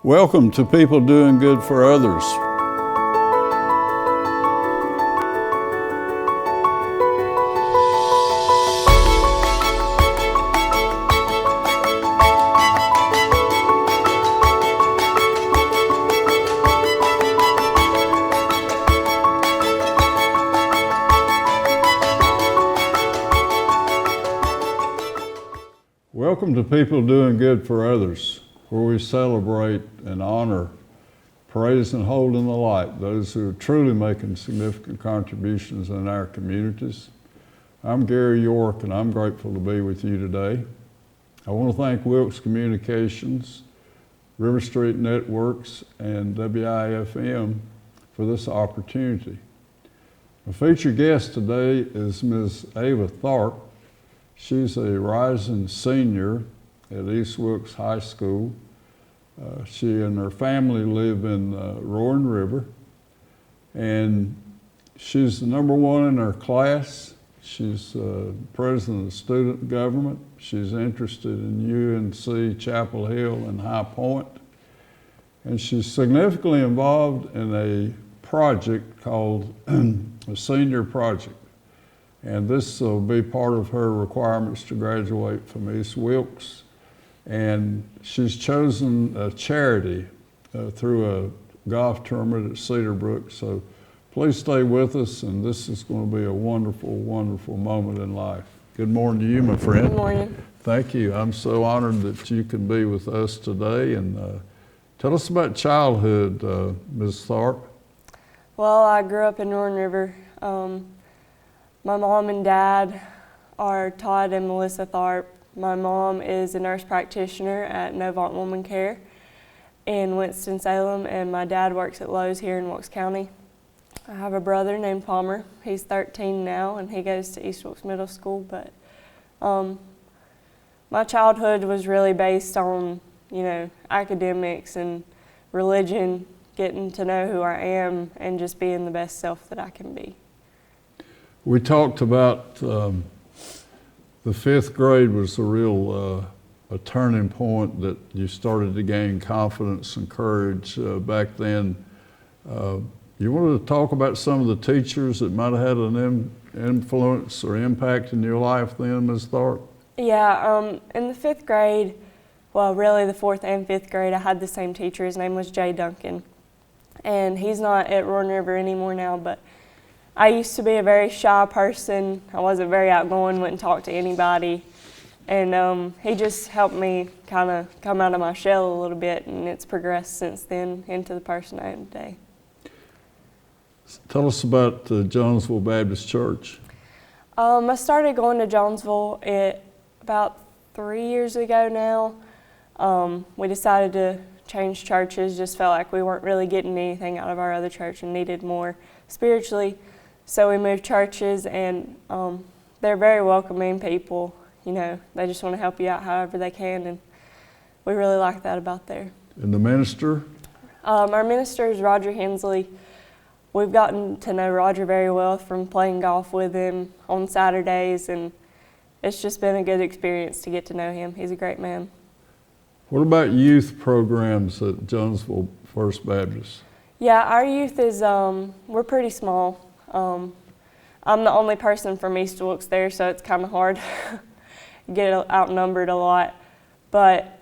Welcome to People Doing Good for Others. Welcome to People Doing Good for Others, where we celebrate and honor, praise and hold in the light those who are truly making significant contributions in our communities. I'm Gary York, and I'm grateful to be with you today. I want to thank Wilkes Communications, River Street Networks, and WIFM for this opportunity. My featured guest today is Ms. Ava Tharpe. She's a rising senior at East Wilkes High School. She and her family live in Roaring River, and she's the number one in her class. She's president of student government. She's interested in UNC, Chapel Hill, and High Point. And she's significantly involved in a project called a senior project. And this will be part of her requirements to graduate from East Wilkes. And she's chosen a charity through a golf tournament at Cedar Brook. So please stay with us, and this is going to be a wonderful, wonderful moment in life. Good morning to you, my friend. Good morning. Thank you. I'm so honored that you can be with us today. And tell us about childhood, Ms. Tharpe. Well, I grew up in Roaring River. My mom and dad are Todd and Melissa Tharpe. My mom is a nurse practitioner at Novant Woman Care in Winston-Salem, and my dad works at Lowe's here in Wilkes County. I have a brother named Palmer. He's 13 now, and he goes to East Wilkes Middle School. But my childhood was really based on, academics and religion, getting to know who I am, and just being the best self that I can be. We talked about the fifth grade was a real a turning point that you started to gain confidence and courage back then. You wanted to talk about some of the teachers that might have had an influence or impact in your life then, Ms. Tharpe? Yeah, in the fifth grade, well, really the fourth and fifth grade, I had the same teacher. His name was Jay Duncan. And he's not at Roaring River anymore now, but I used to be a very shy person. I wasn't very outgoing, wouldn't talk to anybody. And he just helped me kind of come out of my shell a little bit, and it's progressed since then into the person I am today. Tell us about Jonesville Baptist Church. I started going to Jonesville about 3 years ago now. We decided to change churches, just felt like we weren't really getting anything out of our other church and needed more spiritually. So we moved churches, and they're very welcoming people. They just want to help you out however they can, and we really like that about there. And the minister? Our minister is Roger Hensley. We've gotten to know Roger very well from playing golf with him on Saturdays, and it's just been a good experience to get to know him. He's a great man. What about youth programs at Jonesville First Baptist? Yeah, our youth is, we're pretty small. I'm the only person from East Wilkes there, so it's kind of hard. Get outnumbered a lot. But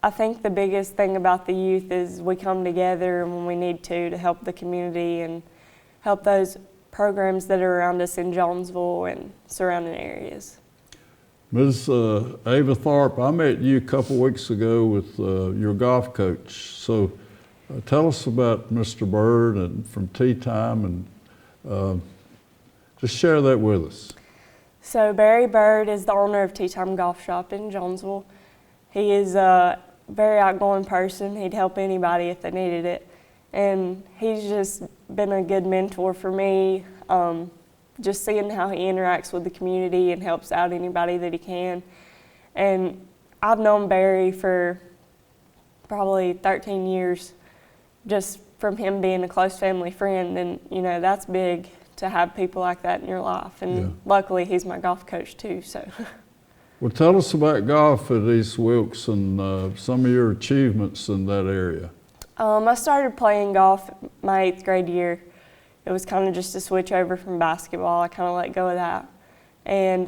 I think the biggest thing about the youth is we come together when we need to help the community and help those programs that are around us in Jonesville and surrounding areas. Ms. Ava Tharpe, I met you a couple weeks ago with your golf coach. So tell us about Mr. Bird and from Tea Time, and just share that with us. So Barry Bird is the owner of Tea Time Golf Shop in Jonesville. He is a very outgoing person. He'd help anybody if they needed it. And he's just been a good mentor for me, just seeing how he interacts with the community and helps out anybody that he can. And I've known Barry for probably 13 years, just from him being a close family friend. And, that's big to have people like that in your life. And Luckily, he's my golf coach too, so. Well, tell us about golf at East Wilkes and some of your achievements in that area. I started playing golf my 8th grade year. It was kind of just a switch over from basketball. I kind of let go of that. And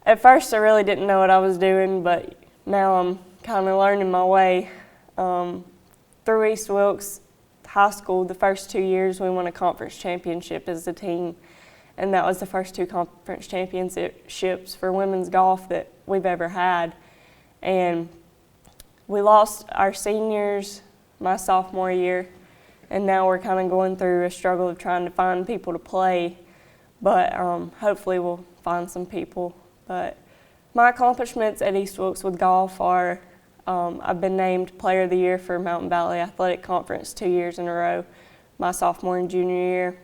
at first I really didn't know what I was doing, but now I'm kind of learning my way. Through East Wilkes High School, the first 2 years we won a conference championship as a team. And that was the first 2 conference championships for women's golf that we've ever had. And we lost our seniors my sophomore year, and now we're kind of going through a struggle of trying to find people to play. But hopefully we'll find some people. But my accomplishments at East Wilkes with golf are I've been named Player of the Year for Mountain Valley Athletic Conference 2 years in a row, my sophomore and junior year.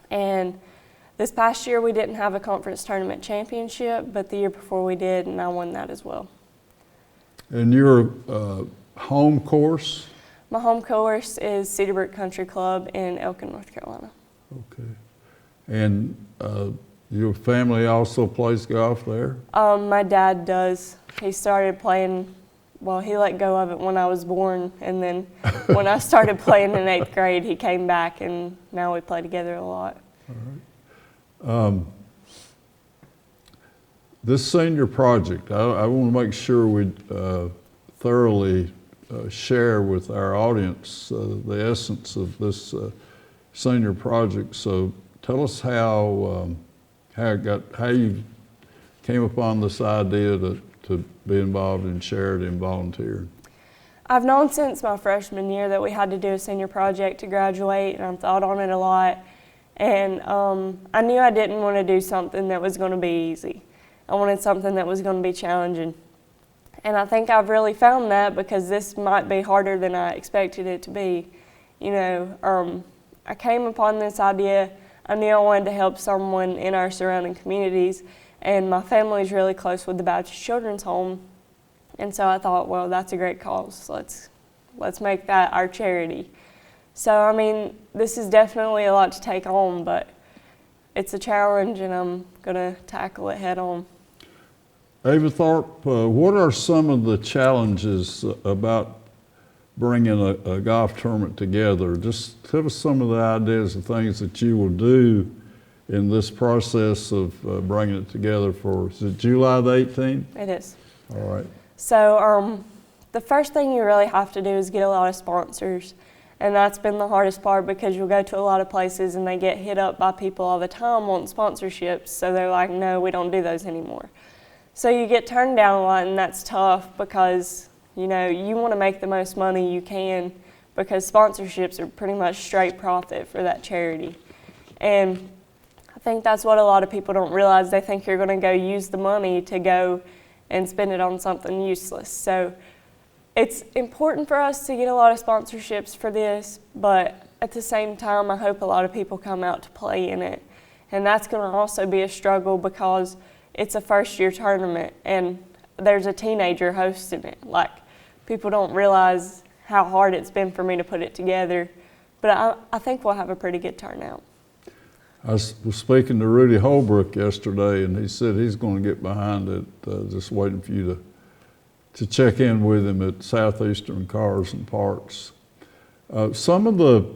And this past year we didn't have a conference tournament championship, but the year before we did, and I won that as well. And your home course? My home course is Cedarbrook Country Club in Elkin, North Carolina. Okay. And your family also plays golf there? My dad does. He started playing, well, he let go of it when I was born, and then when I started playing in 8th grade, he came back, and now we play together a lot. All right. This senior project, I want to make sure we thoroughly share with our audience the essence of this senior project. So tell us how you came upon this idea to be involved in charity and volunteering. I've known since my freshman year that we had to do a senior project to graduate, and I've thought on it a lot. And I knew I didn't want to do something that was going to be easy. I wanted something that was going to be challenging. And I think I've really found that, because this might be harder than I expected it to be. You know, I came upon this idea. I knew I wanted to help someone in our surrounding communities, and my family's really close with the Baptist Children's Home. And so I thought, well, that's a great cause. Let's make that our charity. So, I mean, this is definitely a lot to take on, but it's a challenge, and I'm going to tackle it head on. Ava Tharpe, what are some of the challenges about bringing a golf tournament together? Just tell us some of the ideas and things that you will do in this process of bringing it together for, is it July the 18th? It is. All right. So, the first thing you really have to do is get a lot of sponsors. And that's been the hardest part, because you'll go to a lot of places and they get hit up by people all the time wanting sponsorships. So they're like, no, we don't do those anymore. So you get turned down a lot, and that's tough, because you know you want to make the most money you can, because sponsorships are pretty much straight profit for that charity. And I think that's what a lot of people don't realize. They think you're going to go use the money to go and spend it on something useless. So it's important for us to get a lot of sponsorships for this, but at the same time, I hope a lot of people come out to play in it. And that's going to also be a struggle, because it's a first-year tournament, and there's a teenager hosting it. Like, people don't realize how hard it's been for me to put it together, but I think we'll have a pretty good turnout. I was speaking to Rudy Holbrook yesterday, and he said he's going to get behind it, just waiting for you to check in with him at Southeastern Cars and Parks. Some of the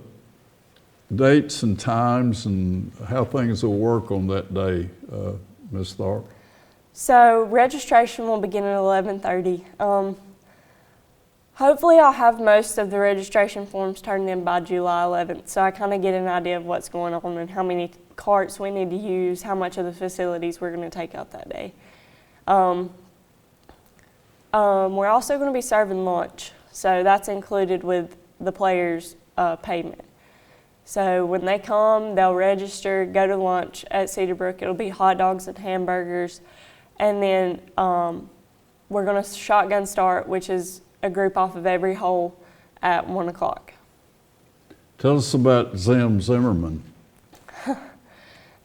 dates and times and how things will work on that day, Ms. Tharpe. So registration will begin at 11:30. Hopefully I'll have most of the registration forms turned in by July 11th, so I kind of get an idea of what's going on and how many carts we need to use, how much of the facilities we're going to take out that day. We're also going to be serving lunch, so that's included with the players' payment. So when they come, they'll register, go to lunch at Cedarbrook. It'll be hot dogs and hamburgers, and then we're going to shotgun start, which is a group off of every hole at 1 o'clock. Tell us about Zim Zimmerman.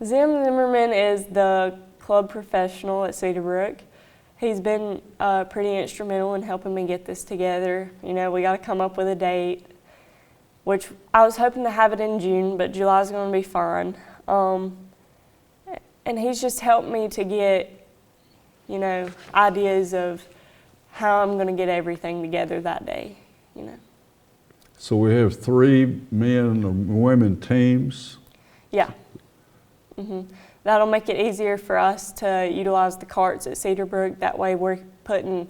Zim Zimmerman is the club professional at Cedarbrook. He's been pretty instrumental in helping me get this together. You know, we got to come up with a date, which I was hoping to have it in June, but July's going to be fine. and he's just helped me to get, you know, ideas of how I'm going to get everything together that day, you know. So we have 3 men or women teams. Yeah. That'll make it easier for us to utilize the carts at Cedarbrook. That way we're putting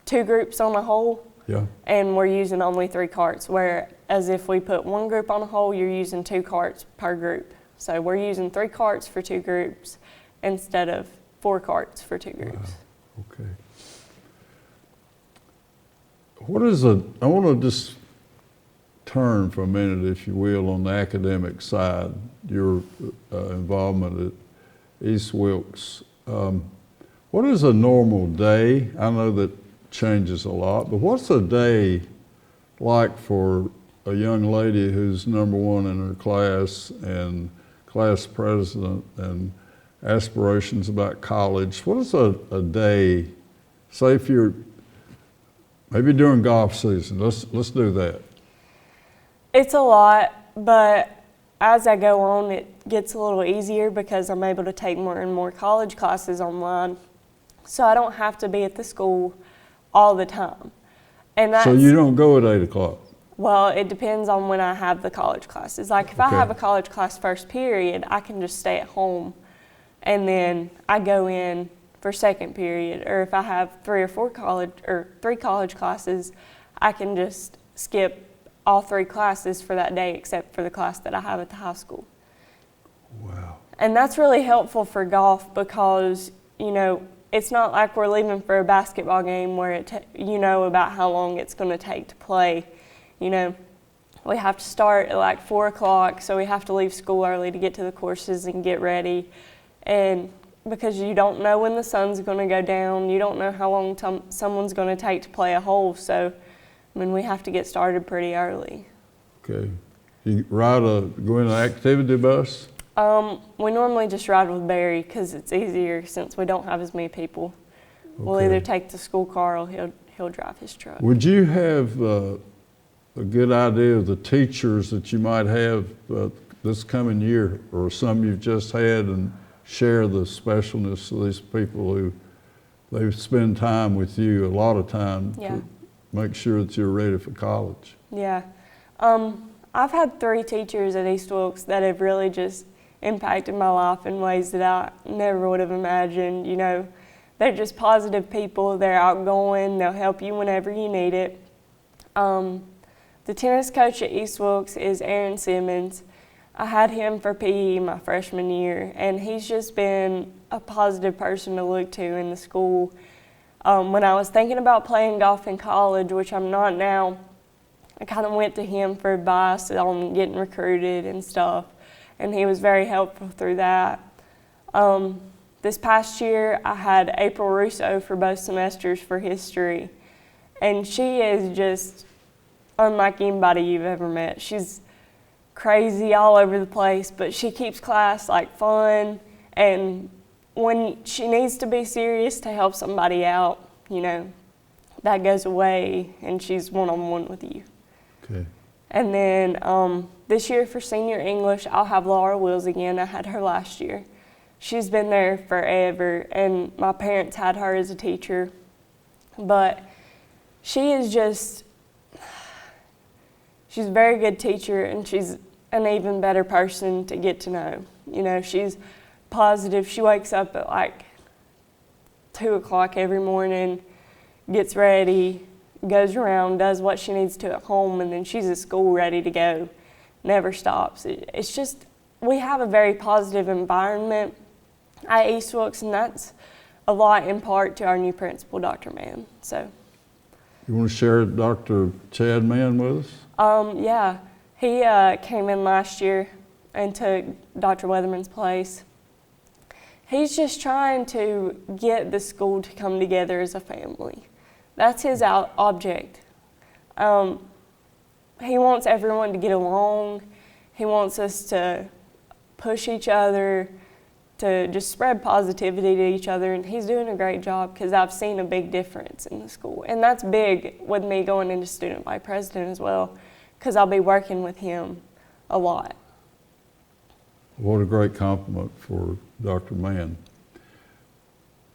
2 groups on a hole, Yeah. and we're using only 3 carts, whereas if we put 1 group on a hole, you're using 2 carts per group. So we're using 3 carts for 2 groups instead of 4 carts for 2 groups. Wow. Okay. I want to just turn for a minute, if you will, on the academic side, your involvement at East Wilkes. What is a normal day? I know that changes a lot, but what's a day like for a young lady who's number 1 in her class and class president and aspirations about college? What is a day, say if you're, maybe during golf season, let's do that. It's a lot, but as I go on, it gets a little easier because I'm able to take more and more college classes online. So I don't have to be at the school all the time. And So you don't go at 8 o'clock? Well, it depends on when I have the college classes. Like if I have a college class first period, I can just stay at home and then I go in for second period. Or if I have 3 college classes, I can just skip all 3 classes for that day except for the class that I have at the high school. Wow. And that's really helpful for golf because, you know, it's not like we're leaving for a basketball game where you know about how long it's going to take to play. You know, we have to start at like 4 o'clock, so we have to leave school early to get to the courses and get ready. And because you don't know when the sun's going to go down, you don't know how long someone's going to take to play a hole, so I mean, we have to get started pretty early. Okay. You go in an activity bus? We normally just ride with Barry because it's easier since we don't have as many people. We'll either take the school car or he'll drive his truck. Would you have a good idea of the teachers that you might have this coming year, or some you've just had, and share the specialness of these people who they spend time with you, a lot of time, to make sure that you're ready for college? Yeah. I've had 3 teachers at East Wilkes that have really just impacted my life in ways that I never would have imagined. You know, they're just positive people. They're outgoing. They'll help you whenever you need it. The tennis coach at East Wilkes is Aaron Simmons. I had him for PE my freshman year, and he's just been a positive person to look to in the school. When I was thinking about playing golf in college, which I'm not now, I kind of went to him for advice on getting recruited and stuff, and he was very helpful through that. This past year, I had April Russo for both semesters for history, and she is just unlike anybody you've ever met. She's crazy all over the place, but she keeps class like fun, and when she needs to be serious to help somebody out, you know, that goes away and she's one-on-one with you. Okay. And then this year for senior English, I'll have Laura Wills again. I had her last year. She's been there forever, and my parents had her as a teacher. But she's a very good teacher, and she's an even better person to get to know. You know, she's positive. She wakes up at like 2 o'clock every morning, gets ready, goes around, does what she needs to at home, and then she's at school ready to go. Never stops. It's just, we have a very positive environment at East Wilkes, and that's a lot in part to our new principal, Dr. Mann. So, you want to share Dr. Chad Mann with us? Yeah, he came in last year and took Dr. Weatherman's place. He's just trying to get the school to come together as a family. That's his object. He wants everyone to get along. He wants us to push each other, to just spread positivity to each other, and he's doing a great job because I've seen a big difference in the school. And that's big with me going into student vice president as well, because I'll be working with him a lot. What a great compliment for Dr. Mann.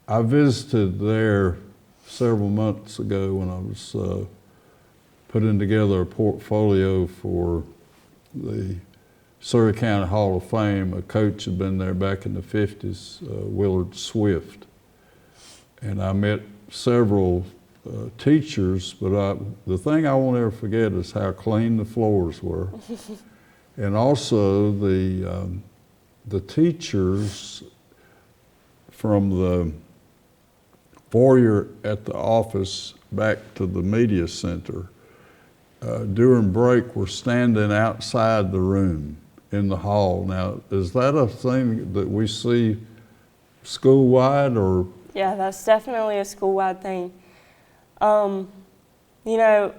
I visited there several months ago when I was putting together a portfolio for the Surrey County Hall of Fame. A coach had been there back in the 50s, Willard Swift. And I met several teachers, but the thing I won't ever forget is how clean the floors were. And also the teachers from the foyer at the office back to the media center during break were standing outside the room in the hall. Now, is that a thing that we see school-wide, or? Yeah, that's definitely a school-wide thing. You know,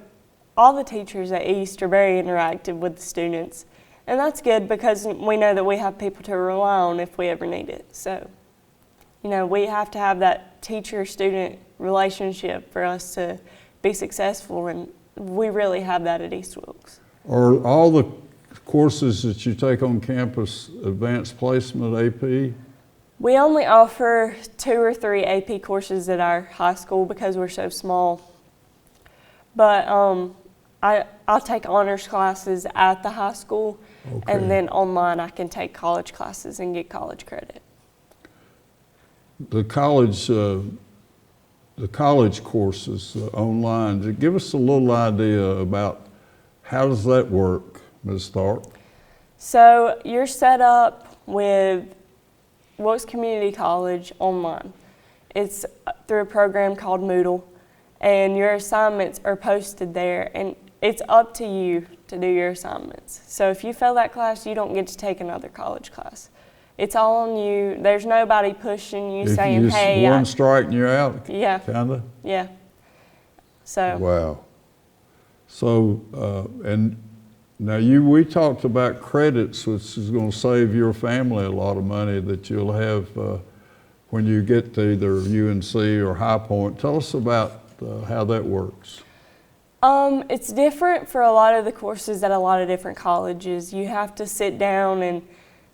all the teachers at East are very interactive with the students, and that's good because we know that we have people to rely on if we ever need it. So, you know, we have to have that teacher-student relationship for us to be successful, and we really have that at East Wilkes. Are all the courses that you take on campus advanced placement AP? We only offer 2 or 3 AP courses at our high school because we're so small. But I'll take honors classes at the high school, Okay. and then online I can take college classes and get college credit. The college courses online, give us a little idea about how does that work, Ms. Tharpe? So you're set up with Wilkes Community College online. It's through a program called Moodle, and your assignments are posted there, and it's up to you to do your assignments. So if you fail that class, you don't get to take another college class. It's all on you. There's nobody pushing you, saying, hey. One strike and you're out, Yeah. kinda? Yeah. So. Wow. So, and now we talked about credits, which is going to save your family a lot of money that you'll have when you get to either UNC or High Point. Tell us about how that works. It's different for a lot of the courses at a lot of different colleges. You have to sit down and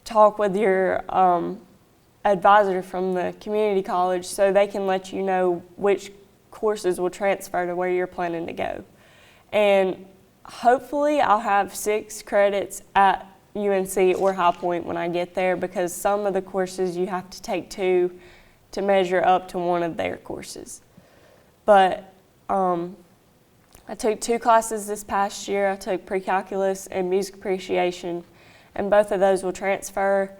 talk with your advisor from the community college so they can let you know which courses will transfer to where you're planning to go. And hopefully I'll have 6 credits at UNC or High Point when I get there, because some of the courses you have to take 2 to measure up to one of their courses. But I took 2 classes this past year. I took pre-calculus and music appreciation, and both of those will transfer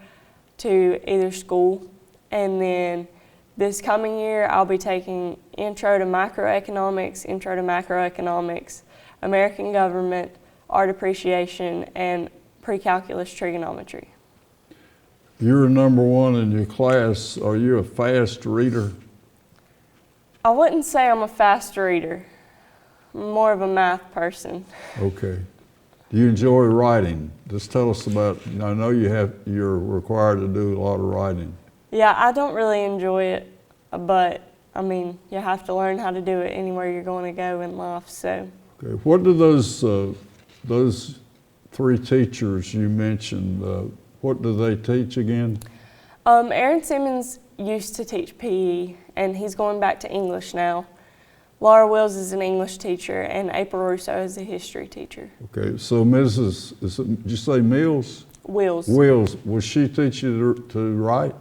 to either school. And then this coming year, I'll be taking Intro to Macroeconomics, American Government, Art Appreciation, and pre-calculus trigonometry. You're number 1 in your class. Are you a fast reader? I wouldn't say I'm a fast reader. I'm more of a math person. Okay. Do you enjoy writing? Just tell us about, I know you're required to do a lot of writing. Yeah, I don't really enjoy it, but I mean, you have to learn how to do it anywhere you're going to go in life, so. Okay. What do those 3 teachers you mentioned, what do they teach again? Aaron Simmons used to teach PE, and he's going back to English now. Laura Wills is an English teacher, and April Russo is a history teacher. Okay, so did you say Mills? Wills. Wills, will she teach you to write?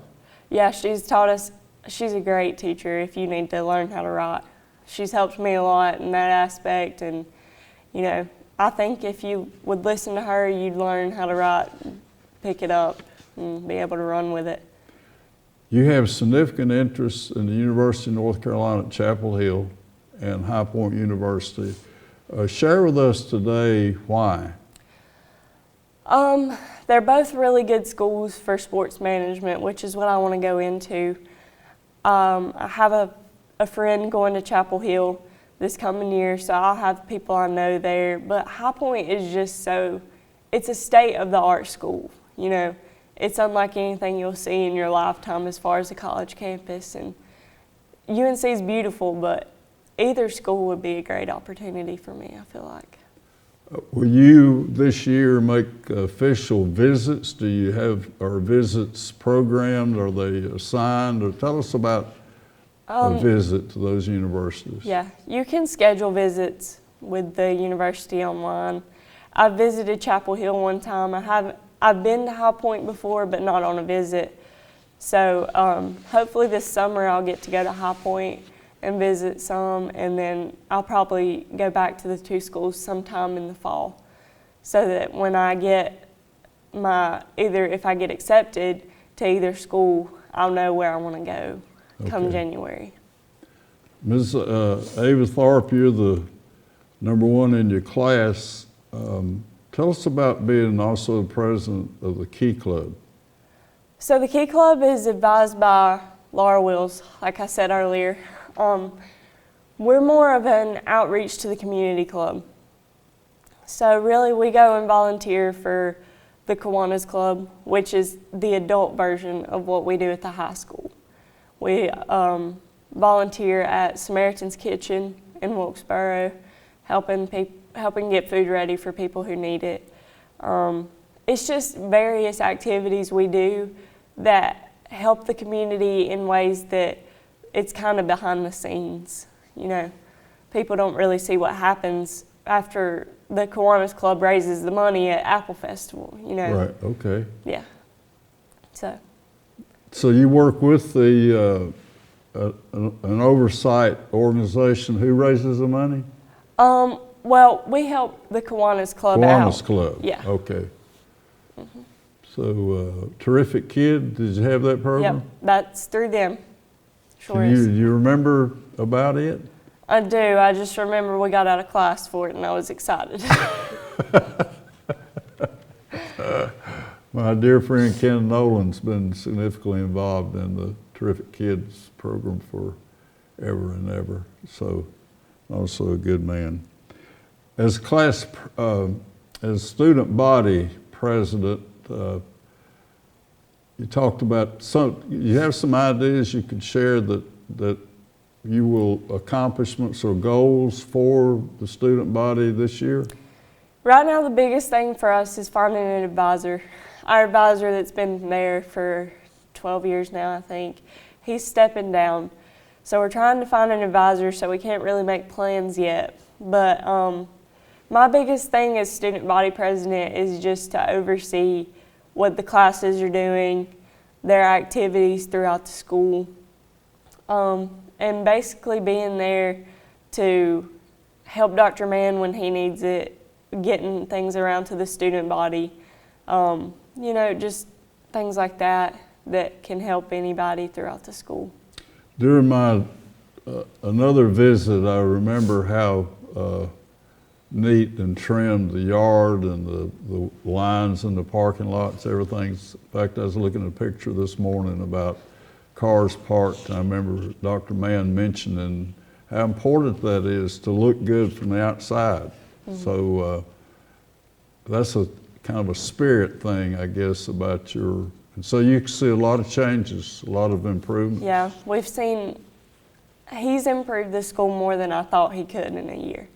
Yeah, she's taught us. She's a great teacher if you need to learn how to write. She's helped me a lot in that aspect, and you know, I think if you would listen to her, you'd learn how to write, pick it up, and be able to run with it. You have significant interest in the University of North Carolina at Chapel Hill and High Point University. Share with us today why. They're both really good schools for sports management, which is what I want to go into. I have a friend going to Chapel Hill this coming year, so I'll have people I know there. But High Point is just it's a state-of-the-art school, you know. It's unlike anything you'll see in your lifetime as far as a college campus. And UNC is beautiful, but either school would be a great opportunity for me, I feel like. Will you this year make official visits? Do you have, are visits programmed? Are they assigned? Or tell us about a visit to those universities. Yeah, you can schedule visits with the university online. I visited Chapel Hill one time. I've been to High Point before, but not on a visit. So hopefully this summer I'll get to go to High Point and visit some, and then I'll probably go back to the two schools sometime in the fall, so that when I get if I get accepted to either school, I'll know where I want to go come January. Ms. Ava Tharpe, you're the #1 in your class. Tell us about being also the president of the Key Club. So the Key Club is advised by Laura Wills, like I said earlier. We're more of an outreach to the community club. So really we go and volunteer for the Kiwanis Club, which is the adult version of what we do at the high school. We volunteer at Samaritan's Kitchen in Wilkesboro, helping get food ready for people who need it. It's just various activities we do that help the community in ways that it's kind of behind the scenes. You know, people don't really see what happens after the Kiwanis Club raises the money at Apple Festival, you know. Right, okay. Yeah. So you work with the an oversight organization who raises the money? Well, we help the Kiwanis Club out. Kiwanis Club. Yeah. Okay. So Terrific Kid, did you have that program? Yep, that's through them. Sure Can is. you remember about it? I do. I just remember we got out of class for it and I was excited. My dear friend Ken Nolan's been significantly involved in the Terrific Kids program for ever and ever, so also a good man. As as student body president, you talked about you have some ideas you could share that you will accomplishments or goals for the student body this year? Right now, the biggest thing for us is finding an advisor. Our advisor that's been there for 12 years now, I think, he's stepping down. So we're trying to find an advisor, so we can't really make plans yet. But my biggest thing as student body president is just to oversee what the classes are doing, their activities throughout the school, and basically being there to help Dr. Mann when he needs it, getting things around to the student body, you know, just things like that that can help anybody throughout the school. During my another visit, I remember how neat and trimmed the yard and the lines in the parking lots, everything's. In fact, I was looking at a picture this morning about cars parked. I remember Dr. Mann mentioning how important that is to look good from the outside. Mm-hmm. So that's a kind of a spirit thing, I guess, about your, and so you can see a lot of changes, a lot of improvements. Yeah, he's improved the school more than I thought he could in a year.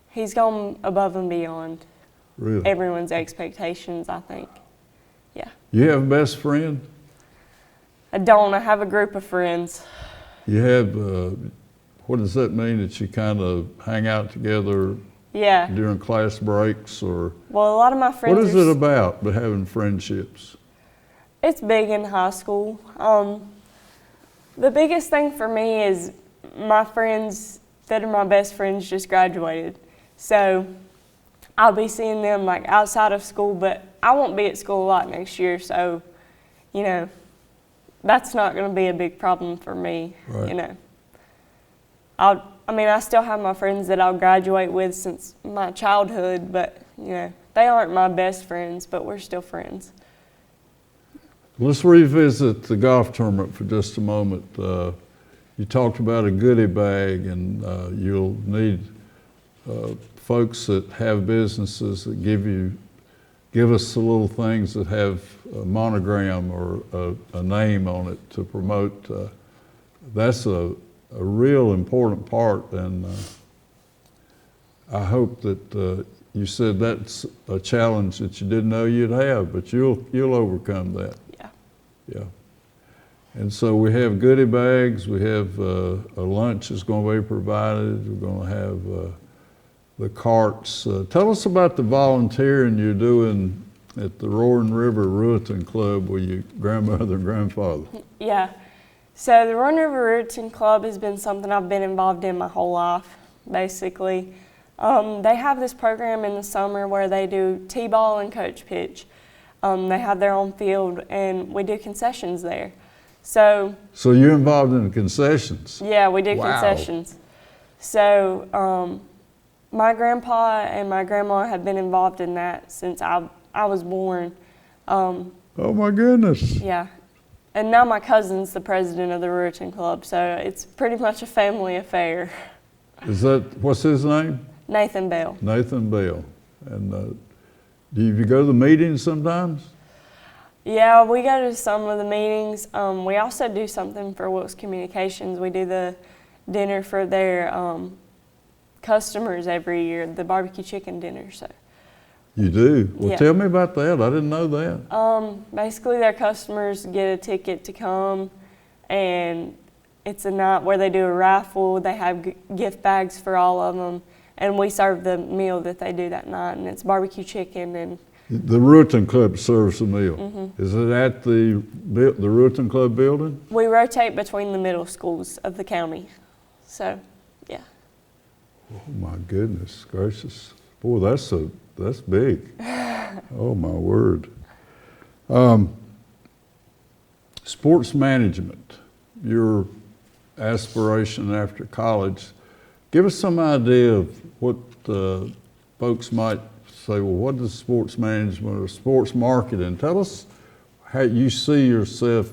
He's gone above and beyond everyone's expectations, I think. Yeah. You have a best friend? I don't. I have a group of friends. You have, what does that mean, that you kind of hang out together during class breaks, or? Well, a lot of my friends. What is it about having friendships? It's big in high school. The biggest thing for me is my friends that are my best friends just graduated. So I'll be seeing them like outside of school, but I won't be at school a lot next year. So, you know, that's not going to be a big problem for me. Right. You know, I still have my friends that I'll graduate with since my childhood, but you know, they aren't my best friends, but we're still friends. Let's revisit the golf tournament for just a moment. You talked about a goodie bag, and you'll need folks that have businesses that give us the little things that have a monogram or a name on it to promote. That's a real important part, and I hope that you said that's a challenge that you didn't know you'd have, but you'll overcome that. Yeah. Yeah. And so we have goodie bags. We have a lunch is going to be provided. We're going to have the carts. Tell us about the volunteering you're doing at the Roaring River Ruritan Club with your grandmother and grandfather. Yeah. So the Roaring River Ruritan Club has been something I've been involved in my whole life, basically. They have this program in the summer where they do t-ball and coach pitch. They have their own field, and we do concessions there. So you're involved in the concessions? Yeah, we do Wow. concessions. So my grandpa and my grandma have been involved in that since I was born. Oh my goodness. Yeah. And now my cousin's the president of the Ruritan Club, so it's pretty much a family affair. What's his name? Nathan Bell. Nathan Bell. And do you go to the meetings sometimes? Yeah, we go to some of the meetings. We also do something for Wilkes Communications. We do the dinner for their customers every year, the barbecue chicken dinner. So. You do? Well, Yeah. Tell me about that. I didn't know that. Basically, their customers get a ticket to come, and it's a night where they do a raffle. They have gift bags for all of them, and we serve the meal that they do that night, and it's barbecue chicken. And The Ruritan Club serves a meal. Mm-hmm. Is it at the Ruritan Club building? we rotate between the middle schools of the county. So, yeah. Oh my goodness gracious. Boy, that's big. Oh my word. Sports management, your aspiration after college. Give us some idea of what folks might say, well, what is sports management or sports marketing? Tell us how you see yourself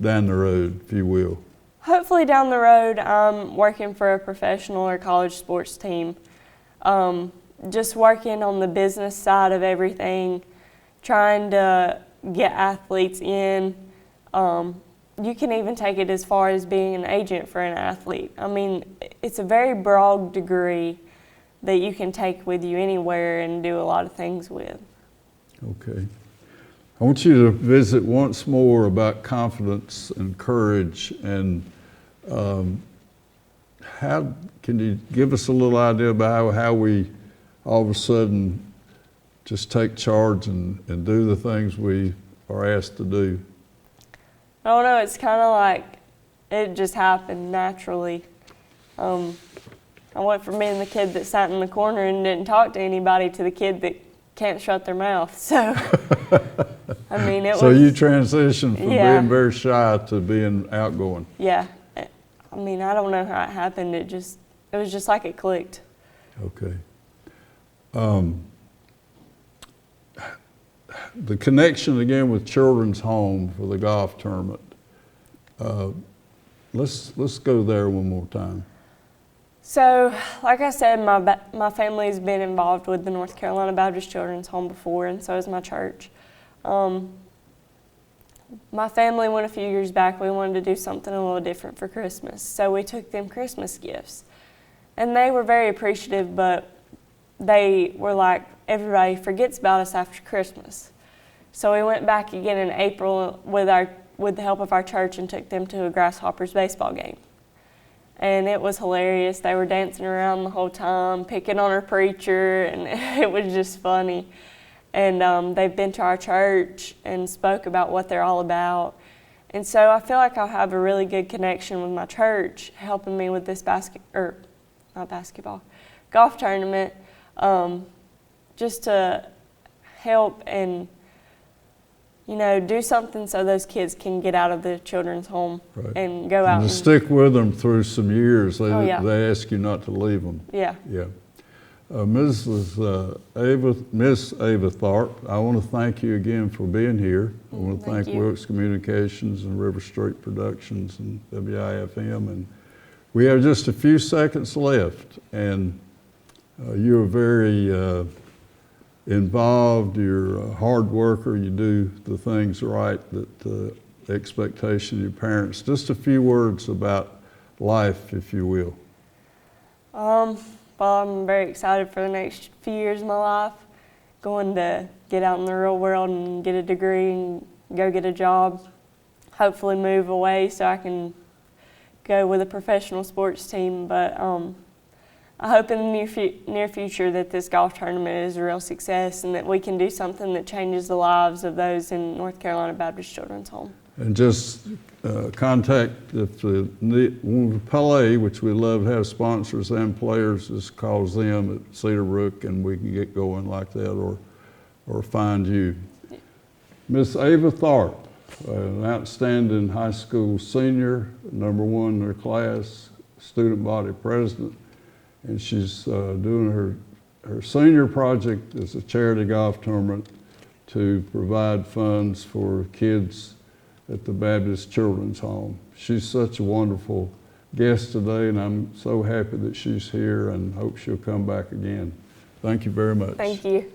down the road, if you will. Hopefully down the road, I'm working for a professional or college sports team. Just working on the business side of everything, trying to get athletes in. You can even take it as far as being an agent for an athlete. I mean, it's a very broad degree that you can take with you anywhere and do a lot of things with. Okay. I want you to visit once more about confidence and courage, and how can you give us a little idea about how we all of a sudden just take charge and do the things we are asked to do? I don't know, it's kind of like it just happened naturally. I went from being the kid that sat in the corner and didn't talk to anybody to the kid that can't shut their mouth. So, I mean, it was... So you transitioned from Yeah. being very shy to being outgoing. Yeah. I mean, I don't know how it happened. It was just like it clicked. Okay. The connection again with Children's Home for the golf tournament. Let's go there one more time. So, like I said, my family's been involved with the North Carolina Baptist Children's Home before, and so has my church. My family went a few years back. We wanted to do something a little different for Christmas, so we took them Christmas gifts. And they were very appreciative, but they were like, everybody forgets about us after Christmas. So we went back again in April with the help of our church and took them to a Grasshoppers baseball game. And it was hilarious. They were dancing around the whole time, picking on our preacher, and it was just funny. And they've been to our church and spoke about what they're all about. And so I feel like I'll have a really good connection with my church, helping me with this golf tournament, just to help and, do something so those kids can get out of the children's home Right. and go out. And to stick with them through some years. They ask you not to leave them. Yeah. Yeah. Miss Ava Tharpe, I want to thank you again for being here. I want to Thank thank you. Wilkes Communications and River Street Productions and WIFM. And we have just a few seconds left, and you're very involved, you're a hard worker, you do the things right, that the expectation of your parents. Just a few words about life, if you will. basketball. I'm very excited for the next few years of my life, going to get out in the real world and get a degree and go get a job, hopefully move away so I can go with a professional sports team. But I hope in the near future that this golf tournament is a real success and that we can do something that changes the lives of those in North Carolina Baptist Children's Home. And just contact if the Pelé, which we love to have sponsors and players, just calls them at Cedar Brook and we can get going like that, or find you. Miss Ava Tharpe, an outstanding high school senior, #1 in her class, student body president, and she's doing her senior project as a charity golf tournament to provide funds for kids at the Baptist Children's Home. She's such a wonderful guest today, and I'm so happy that she's here and hope she'll come back again. Thank you very much. Thank you.